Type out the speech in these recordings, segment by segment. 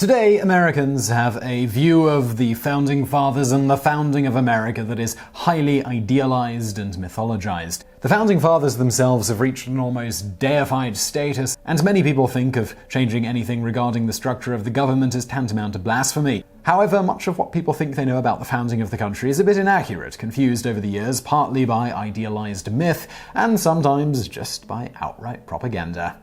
Today, Americans have a view of the Founding Fathers and the founding of America that is highly idealized and mythologized. The Founding Fathers themselves have reached an almost deified status, and many people think of changing anything regarding the structure of the government as tantamount to blasphemy. However, much of what people think they know about the founding of the country is a bit inaccurate, confused over the years partly by idealized myth, and sometimes just by outright propaganda.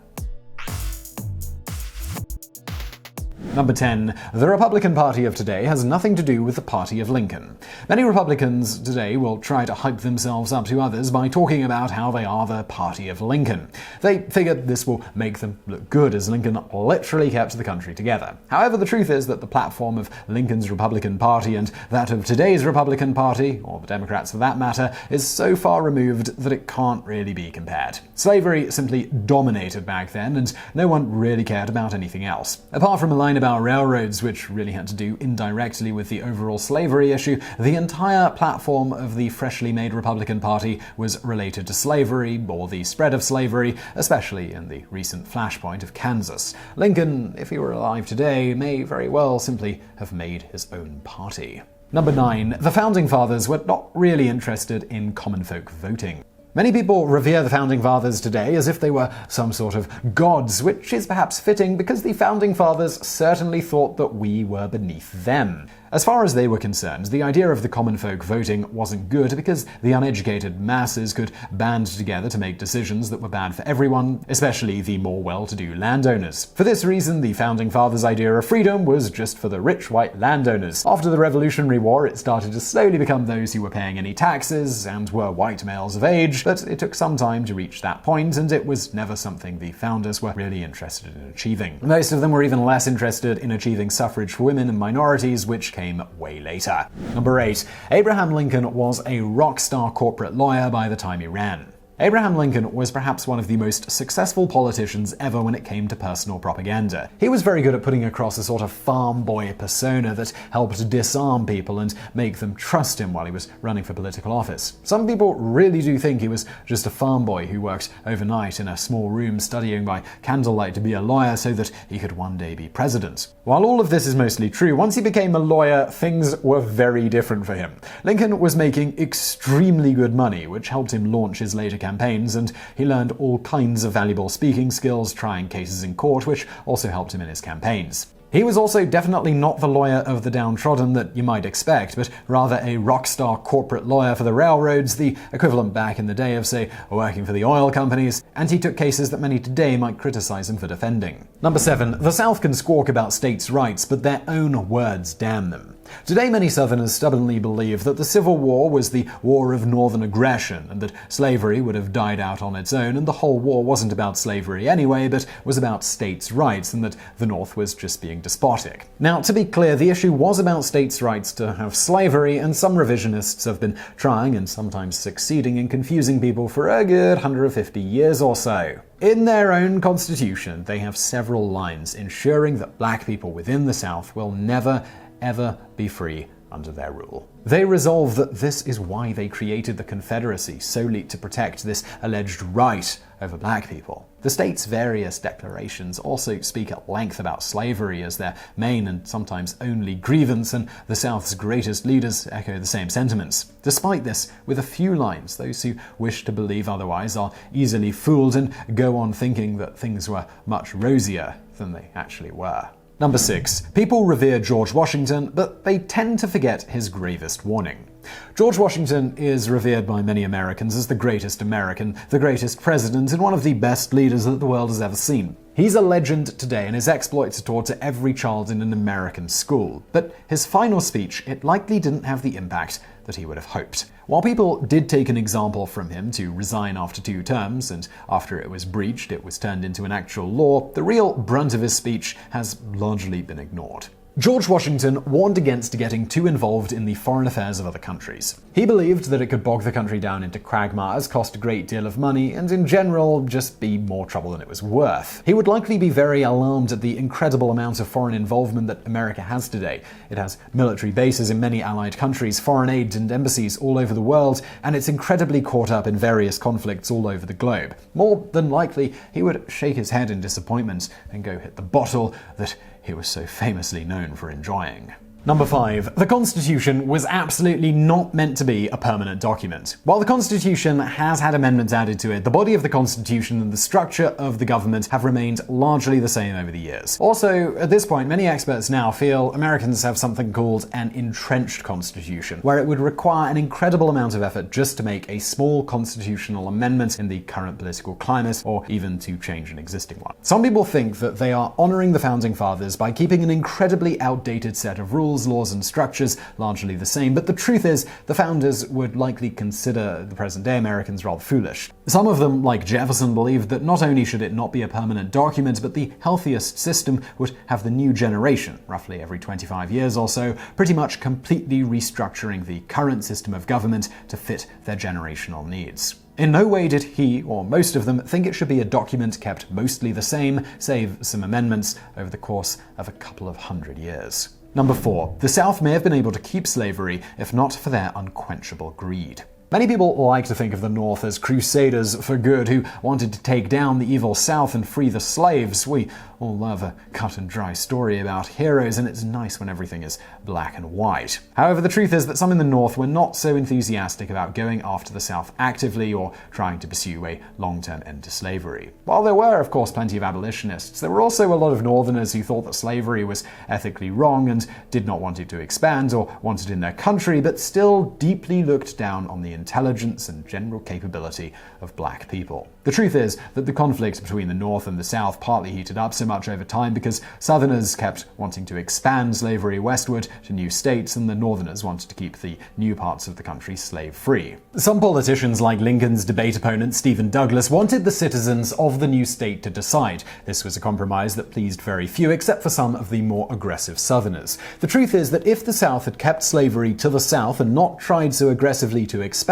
Number 10. The Republican Party of today has nothing to do with the Party of Lincoln. Many Republicans today will try to hype themselves up to others by talking about how they are the Party of Lincoln. They figure this will make them look good, as Lincoln literally kept the country together. However, the truth is that the platform of Lincoln's Republican Party and that of today's Republican Party, or the Democrats for that matter, is so far removed that it can't really be compared. Slavery simply dominated back then, and no one really cared about anything else. Apart from a line about railroads, which really had to do indirectly with the overall slavery issue, the entire platform of the freshly made Republican Party was related to slavery, or the spread of slavery, especially in the recent flashpoint of Kansas. Lincoln, if he were alive today, may very well simply have made his own party. Number 9. The Founding Fathers were not really interested in common folk voting. Many people revere the Founding Fathers today as if they were some sort of gods, which is perhaps fitting because the Founding Fathers certainly thought that we were beneath them. As far as they were concerned, the idea of the common folk voting wasn't good because the uneducated masses could band together to make decisions that were bad for everyone, especially the more well-to-do landowners. For this reason, the Founding Fathers' idea of freedom was just for the rich white landowners. After the Revolutionary War, it started to slowly become those who were paying any taxes and were white males of age, but it took some time to reach that point, and it was never something the founders were really interested in achieving. Most of them were even less interested in achieving suffrage for women and minorities, which came way later. Number 8. Abraham Lincoln was a rock star corporate lawyer by the time he ran. Abraham Lincoln was perhaps one of the most successful politicians ever when it came to personal propaganda. He was very good at putting across a sort of farm boy persona that helped disarm people and make them trust him while he was running for political office. Some people really do think he was just a farm boy who worked overnight in a small room studying by candlelight to be a lawyer so that he could one day be president. While all of this is mostly true, once he became a lawyer, things were very different for him. Lincoln was making extremely good money, which helped him launch his later campaigns, and he learned all kinds of valuable speaking skills trying cases in court, which also helped him in his campaigns. He was also definitely not the lawyer of the downtrodden that you might expect, but rather a rock star corporate lawyer for the railroads, the equivalent back in the day of, say, working for the oil companies, and he took cases that many today might criticize him for defending. Number 7. The South can squawk about states' rights, but their own words damn them. Today, many Southerners stubbornly believe that the Civil War was the war of northern aggression, and that slavery would have died out on its own, and the whole war wasn't about slavery anyway, but was about states' rights, and that the North was just being despotic. Now, to be clear, the issue was about states' rights to have slavery, and some revisionists have been trying, and sometimes succeeding, in confusing people for a good 150 years or so. In their own constitution, they have several lines ensuring that black people within the South will never ever be free under their rule. They resolve that this is why they created the Confederacy, solely to protect this alleged right over black people. The state's various declarations also speak at length about slavery as their main and sometimes only grievance, and the South's greatest leaders echo the same sentiments. Despite this, with a few lines, those who wish to believe otherwise are easily fooled and go on thinking that things were much rosier than they actually were. Number 6. People revere George Washington, but they tend to forget his gravest warning. George Washington is revered by many Americans as the greatest American, the greatest president, and one of the best leaders that the world has ever seen. He's a legend today, and his exploits are taught to every child in an American school. But his final speech, it likely didn't have the impact that he would have hoped. While people did take an example from him to resign after 2 terms, and after it was breached, it was turned into an actual law, the real brunt of his speech has largely been ignored. George Washington warned against getting too involved in the foreign affairs of other countries. He believed that it could bog the country down into quagmires, cost a great deal of money, and in general just be more trouble than it was worth. He would likely be very alarmed at the incredible amount of foreign involvement that America has today. It has military bases in many allied countries, foreign aid and embassies all over the world, and it's incredibly caught up in various conflicts all over the globe. More than likely, he would shake his head in disappointment and go hit the bottle that he was so famously known for enjoying. Number 5. The Constitution was absolutely not meant to be a permanent document. While the Constitution has had amendments added to it, the body of the Constitution and the structure of the government have remained largely the same over the years. Also, at this point, many experts now feel Americans have something called an entrenched constitution, where it would require an incredible amount of effort just to make a small constitutional amendment in the current political climate, or even to change an existing one. Some people think that they are honoring the Founding Fathers by keeping an incredibly outdated set of rules, laws, and structures largely the same, but the truth is, the founders would likely consider the present-day Americans rather foolish. Some of them, like Jefferson, believed that not only should it not be a permanent document, but the healthiest system would have the new generation, roughly every 25 years or so, pretty much completely restructuring the current system of government to fit their generational needs. In no way did he, or most of them, think it should be a document kept mostly the same, save some amendments, over the course of a couple of hundred years. Number 4. The South may have been able to keep slavery if not for their unquenchable greed. Many people like to think of the North as crusaders for good who wanted to take down the evil South and free the slaves. We all love a cut and dry story about heroes, and it's nice when everything is black and white. However, the truth is that some in the North were not so enthusiastic about going after the South actively or trying to pursue a long-term end to slavery. While there were, of course, plenty of abolitionists, there were also a lot of Northerners who thought that slavery was ethically wrong and did not want it to expand or want it in their country, but still deeply looked down on the intelligence and general capability of black people. The truth is that the conflict between the North and the South partly heated up so much over time because Southerners kept wanting to expand slavery westward to new states, and the Northerners wanted to keep the new parts of the country slave-free. Some politicians, like Lincoln's debate opponent Stephen Douglas, wanted the citizens of the new state to decide. This was a compromise that pleased very few, except for some of the more aggressive Southerners. The truth is that if the South had kept slavery to the South and not tried so aggressively to expand,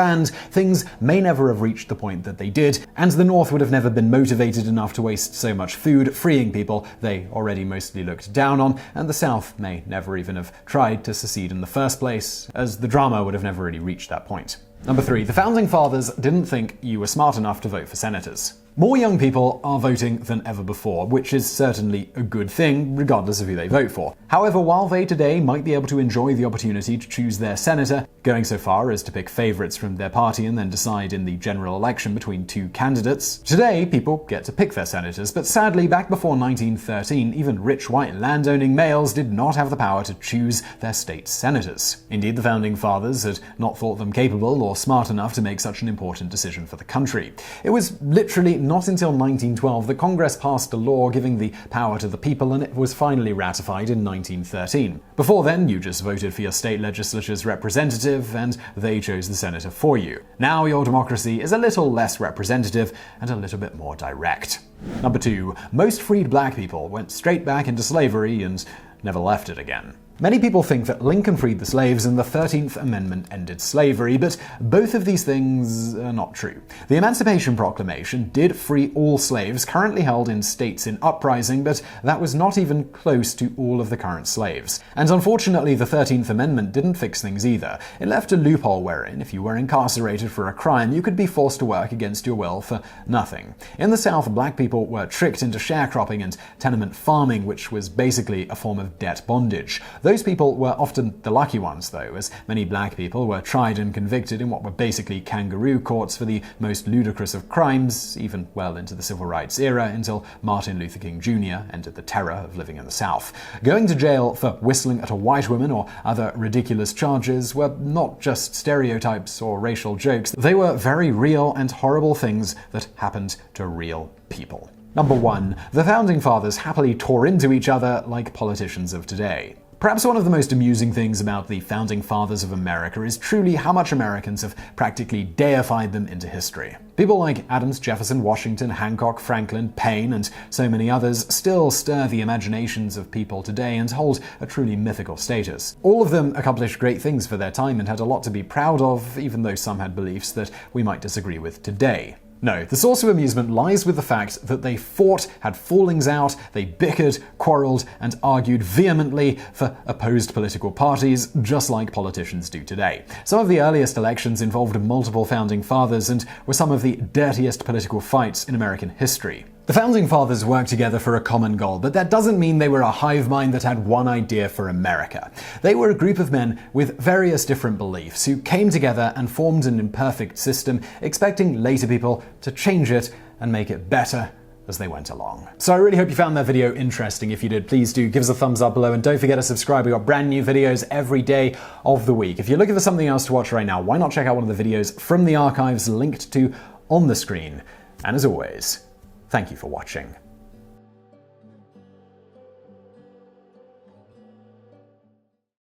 things may never have reached the point that they did, and the North would have never been motivated enough to waste so much food freeing people they already mostly looked down on, and the South may never even have tried to secede in the first place, as the drama would have never really reached that point. Number 3. The Founding Fathers didn't think you were smart enough to vote for senators. More young people are voting than ever before, which is certainly a good thing, regardless of who they vote for. However, while they today might be able to enjoy the opportunity to choose their senator, going so far as to pick favorites from their party and then decide in the general election between two candidates, today people get to pick their senators, but sadly, back before 1913, even rich white landowning males did not have the power to choose their state's senators. Indeed, the Founding Fathers had not thought them capable or smart enough to make such an important decision for the country. It was literally not until 1912 that Congress passed a law giving the power to the people, and it was finally ratified in 1913. Before then, you just voted for your state legislature's representative, and they chose the senator for you. Now your democracy is a little less representative and a little bit more direct. Number 2. Most freed black people went straight back into slavery and never left it again. Many people think that Lincoln freed the slaves and the 13th Amendment ended slavery, but both of these things are not true. The Emancipation Proclamation did free all slaves currently held in states in uprising, but that was not even close to all of the current slaves. And unfortunately, the 13th Amendment didn't fix things either. It left a loophole wherein, if you were incarcerated for a crime, you could be forced to work against your will for nothing. In the South, black people were tricked into sharecropping and tenement farming, which was basically a form of debt bondage. Those people were often the lucky ones, though, as many black people were tried and convicted in what were basically kangaroo courts for the most ludicrous of crimes, even well into the Civil Rights era, until Martin Luther King Jr. entered the terror of living in the South. Going to jail for whistling at a white woman or other ridiculous charges were not just stereotypes or racial jokes, they were very real and horrible things that happened to real people. Number 1. The Founding Fathers happily tore into each other like politicians of today. Perhaps one of the most amusing things about the Founding Fathers of America is truly how much Americans have practically deified them into history. People like Adams, Jefferson, Washington, Hancock, Franklin, Paine, and so many others still stir the imaginations of people today and hold a truly mythical status. All of them accomplished great things for their time and had a lot to be proud of, even though some had beliefs that we might disagree with today. No, the source of amusement lies with the fact that they fought, had fallings out, they bickered, quarreled, and argued vehemently for opposed political parties, just like politicians do today. Some of the earliest elections involved multiple founding fathers and were some of the dirtiest political fights in American history. The Founding Fathers worked together for a common goal, but that doesn't mean they were a hive mind that had one idea for America. They were a group of men with various different beliefs who came together and formed an imperfect system, expecting later people to change it and make it better as they went along. So I really hope you found that video interesting. If you did, please do give us a thumbs up below and don't forget to subscribe. We've got brand new videos every day of the week. If you're looking for something else to watch right now, why not check out one of the videos from the archives linked to on the screen? And as always, thank you for watching.